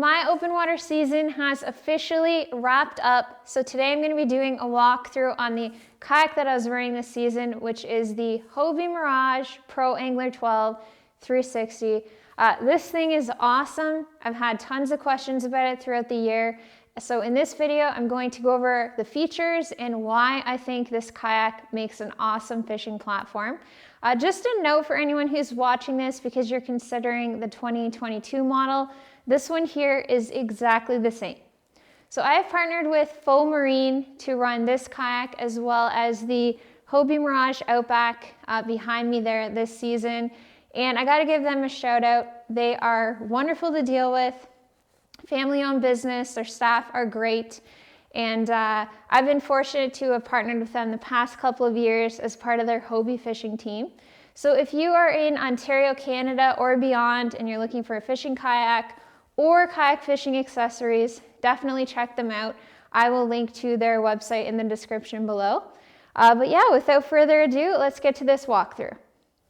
my open water season has officially wrapped up. So today I'm going to be doing a walkthrough on the kayak that I was running this season, which is the Hobie Mirage Pro Angler 12 360. This thing is awesome. I've had tons of questions about it throughout the year. So in this video, I'm going to go over the features and why I think this kayak makes an awesome fishing platform. Just a note for anyone who's watching this, because you're considering the 2022 model, this one here is exactly the same. So I have partnered with Faux Marine to run this kayak as well as the Hobie Mirage Outback behind me there this season. And I gotta give them a shout out. They are wonderful to deal with, family-owned business, their staff are great. And I've been fortunate to have partnered with them the past couple of years as part of their Hobie fishing team. So if you are in Ontario, Canada or beyond and you're looking for a fishing kayak or kayak fishing accessories, definitely check them out. I will link to their website in the description below. But yeah, without further ado, let's get to this walkthrough.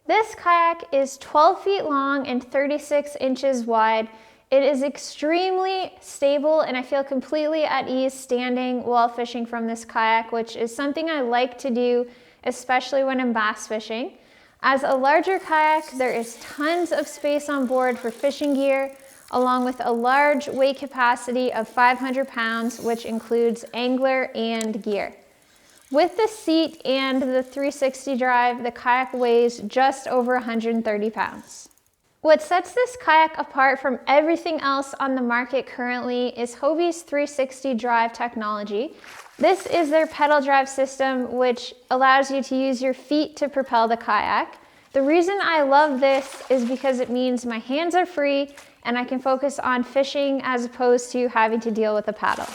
This kayak is 12 feet long and 36 inches wide. It is extremely stable and I feel completely at ease standing while fishing from this kayak, which is something I like to do, especially when I'm bass fishing. As a larger kayak, there is tons of space on board for fishing gear, along with a large weight capacity of 500 pounds, which includes angler and gear. With the seat and the 360 drive, the kayak weighs just over 130 pounds. What sets this kayak apart from everything else on the market currently is Hobie's 360 drive technology. This is their pedal drive system, which allows you to use your feet to propel the kayak. The reason I love this is because it means my hands are free and I can focus on fishing as opposed to having to deal with a paddle.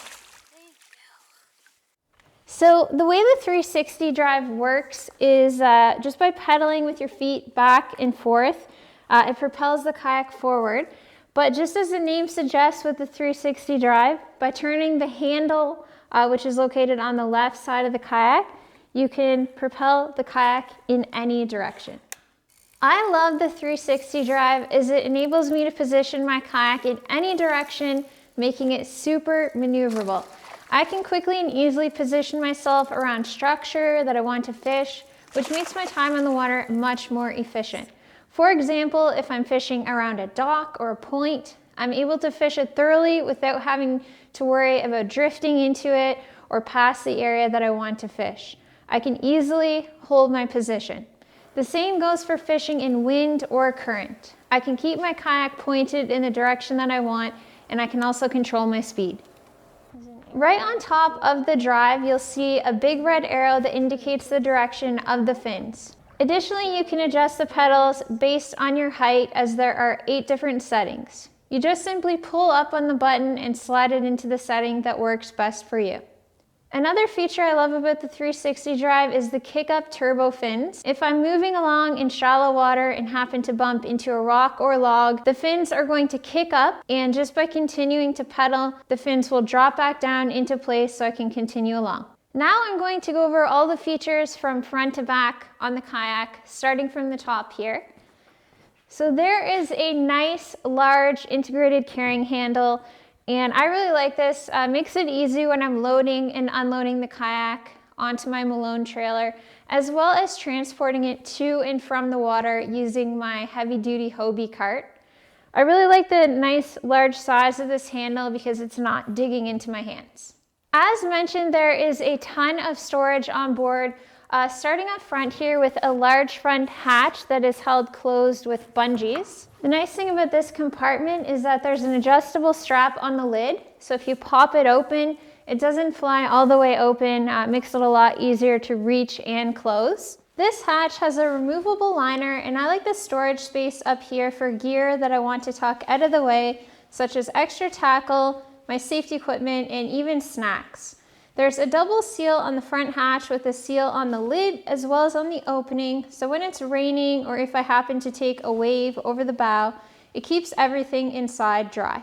So the way the 360 drive works is just by pedaling with your feet back and forth, it propels the kayak forward. But just as the name suggests with the 360 drive, by turning the handle, which is located on the left side of the kayak, you can propel the kayak in any direction. I love the 360 drive as it enables me to position my kayak in any direction, making it super maneuverable. I can quickly and easily position myself around structure that I want to fish, which makes my time on the water much more efficient. For example, if I'm fishing around a dock or a point, I'm able to fish it thoroughly without having to worry about drifting into it or past the area that I want to fish. I can easily hold my position. The same goes for fishing in wind or current. I can keep my kayak pointed in the direction that I want, and I can also control my speed. Right on top of the drive, you'll see a big red arrow that indicates the direction of the fins. Additionally, you can adjust the pedals based on your height, as there are 8 different settings. You just simply pull up on the button and slide it into the setting that works best for you. Another feature I love about the 360 drive is the kick-up turbo fins. If I'm moving along in shallow water and happen to bump into a rock or log, the fins are going to kick up, and just by continuing to pedal, the fins will drop back down into place so I can continue along. Now I'm going to go over all the features from front to back on the kayak, starting from the top here. So there is a nice, large, integrated carrying handle. And I really like this. Makes it easy when I'm loading and unloading the kayak onto my Malone trailer, as well as transporting it to and from the water using my heavy-duty Hobie cart. I really like the nice large size of this handle because it's not digging into my hands. As mentioned, there is a ton of storage on board, starting up front here with a large front hatch that is held closed with bungees. The nice thing about this compartment is that there's an adjustable strap on the lid, so if you pop it open, it doesn't fly all the way open. It makes it a lot easier to reach and close. This hatch has a removable liner, and I like the storage space up here for gear that I want to tuck out of the way, such as extra tackle, my safety equipment, and even snacks. There's a double seal on the front hatch with a seal on the lid as well as on the opening, so when it's raining or if I happen to take a wave over the bow, it keeps everything inside dry.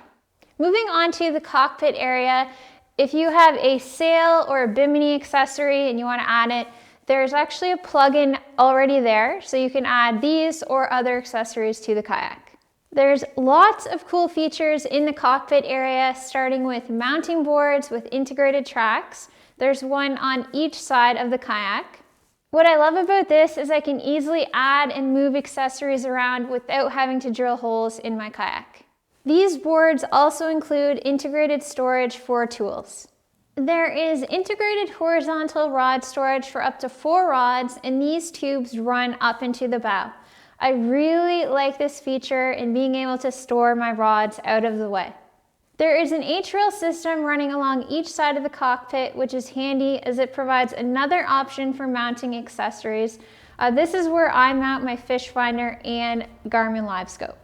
Moving on to the cockpit area, if you have a sail or a bimini accessory and you want to add it, there's actually a plug-in already there, so you can add these or other accessories to the kayak. There's lots of cool features in the cockpit area, starting with mounting boards with integrated tracks. There's one on each side of the kayak. What I love about this is I can easily add and move accessories around without having to drill holes in my kayak. These boards also include integrated storage for tools. There is integrated horizontal rod storage for up to 4 rods, and these tubes run up into the bow. I really like this feature in being able to store my rods out of the way. There is an H-rail system running along each side of the cockpit, which is handy as it provides another option for mounting accessories. This is where I mount my fish finder and Garmin LiveScope.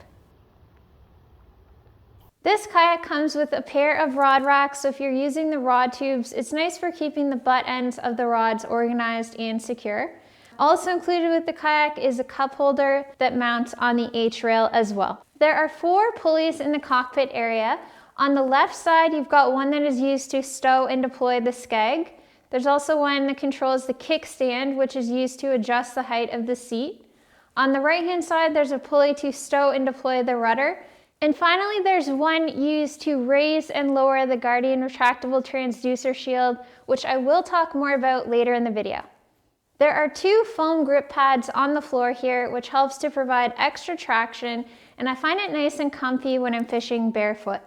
This kayak comes with a pair of rod racks, so if you're using the rod tubes, it's nice for keeping the butt ends of the rods organized and secure. Also included with the kayak is a cup holder that mounts on the H-rail as well. There are 4 pulleys in the cockpit area. On the left side, you've got one that is used to stow and deploy the skeg. There's also one that controls the kickstand, which is used to adjust the height of the seat. On the right-hand side, there's a pulley to stow and deploy the rudder. And finally, there's one used to raise and lower the Guardian retractable transducer shield, which I will talk more about later in the video. There are 2 foam grip pads on the floor here, which helps to provide extra traction, and I find it nice and comfy when I'm fishing barefoot.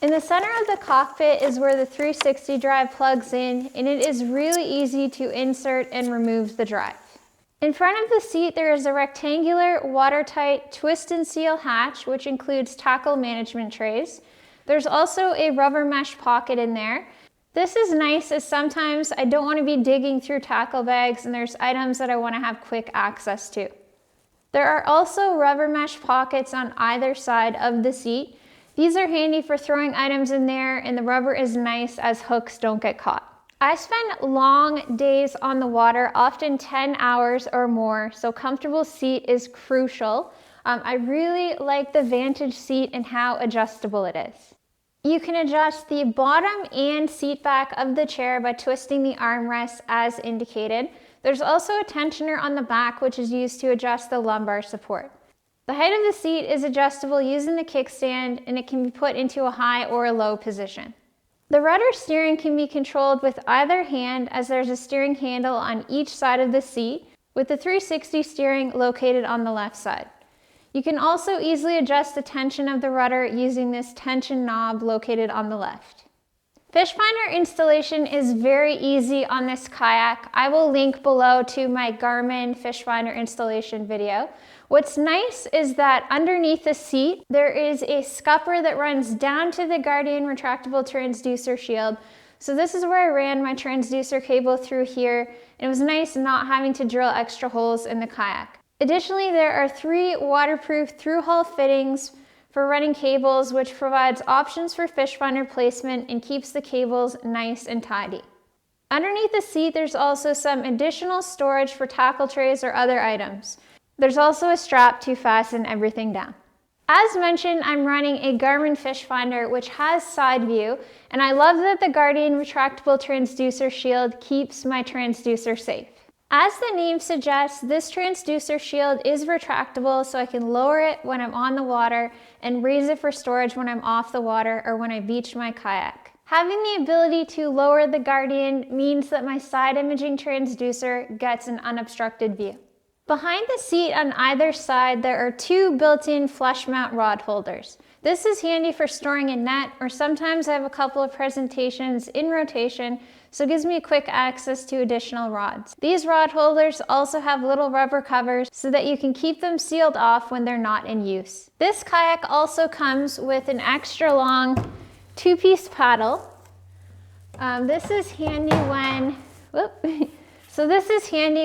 In the center of the cockpit is where the 360 drive plugs in, and it is really easy to insert and remove the drive. In front of the seat, there is a rectangular, watertight twist and seal hatch, which includes tackle management trays. There's also a rubber mesh pocket in there. This is nice as sometimes I don't want to be digging through tackle bags and there's items that I want to have quick access to. There are also rubber mesh pockets on either side of the seat. These are handy for throwing items in there, and the rubber is nice as hooks don't get caught. I spend long days on the water, often 10 hours or more, so comfortable seat is crucial. I really like the Vantage seat and how adjustable it is. You can adjust the bottom and seat back of the chair by twisting the armrests as indicated. There's also a tensioner on the back, which is used to adjust the lumbar support. The height of the seat is adjustable using the kickstand, and it can be put into a high or a low position. The rudder steering can be controlled with either hand, as there's a steering handle on each side of the seat, with the 360 steering located on the left side. You can also easily adjust the tension of the rudder using this tension knob located on the left. Fish finder installation is very easy on this kayak. I will link below to my Garmin fish finder installation video. What's nice is that underneath the seat, there is a scupper that runs down to the Guardian retractable transducer shield. So this is where I ran my transducer cable through here, and it was nice not having to drill extra holes in the kayak. Additionally, there are 3 waterproof through-hull fittings for running cables, which provides options for fish finder placement and keeps the cables nice and tidy. Underneath the seat, there's also some additional storage for tackle trays or other items. There's also a strap to fasten everything down. As mentioned, I'm running a Garmin fish finder, which has side view, and I love that the Guardian retractable transducer shield keeps my transducer safe. As the name suggests, this transducer shield is retractable, so I can lower it when I'm on the water and raise it for storage when I'm off the water or when I beach my kayak. Having the ability to lower the Guardian means that my side imaging transducer gets an unobstructed view. Behind the seat on either side, there are 2 built-in flush mount rod holders. This is handy for storing a net, or sometimes I have a couple of presentations in rotation, so it gives me quick access to additional rods. These rod holders also have little rubber covers so that you can keep them sealed off when they're not in use. This kayak also comes with an extra long 2-piece paddle. This is handy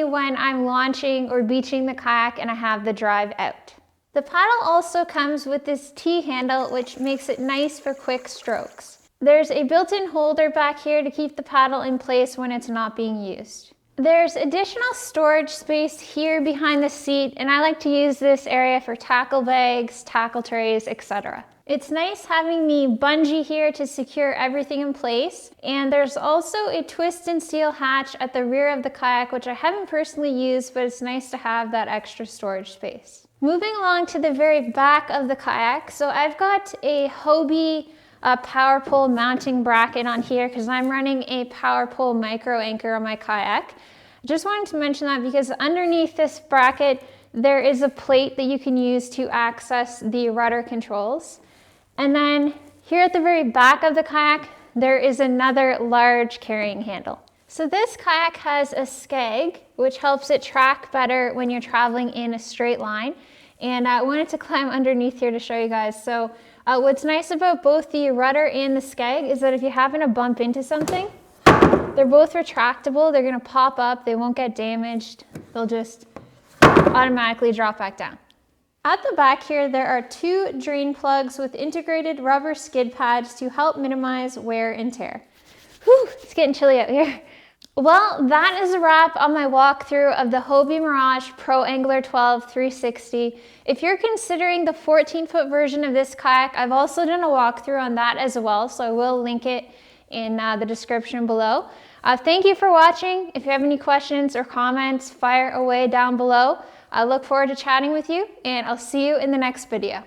when I'm launching or beaching the kayak and I have the drive out. The paddle also comes with this T-handle, which makes it nice for quick strokes. There's a built-in holder back here to keep the paddle in place when it's not being used. There's additional storage space here behind the seat, and I like to use this area for tackle bags, tackle trays, etc. It's nice having the bungee here to secure everything in place, and there's also a twist and seal hatch at the rear of the kayak, which I haven't personally used, but it's nice to have that extra storage space. Moving along to the very back of the kayak, so I've got a Hobie power pole mounting bracket on here because I'm running a power pole micro anchor on my kayak. Just wanted to mention that because underneath this bracket there is a plate that you can use to access the rudder controls. And then here at the very back of the kayak there is another large carrying handle. So this kayak has a skeg which helps it track better when you're traveling in a straight line. And I wanted to climb underneath here to show you guys. So what's nice about both the rudder and the skeg is that if you happen to bump into something, they're both retractable. They're gonna pop up, they won't get damaged. They'll just automatically drop back down. At the back here, there are 2 drain plugs with integrated rubber skid pads to help minimize wear and tear. Whew, it's getting chilly out here. Well, that is a wrap on my walkthrough of the Hobie Mirage Pro Angler 12 360. If you're considering the 14-foot version of this kayak, I've also done a walkthrough on that as well, so I will link it in the description below. Thank you for watching. If you have any questions or comments, fire away down below. I look forward to chatting with you, and I'll see you in the next video.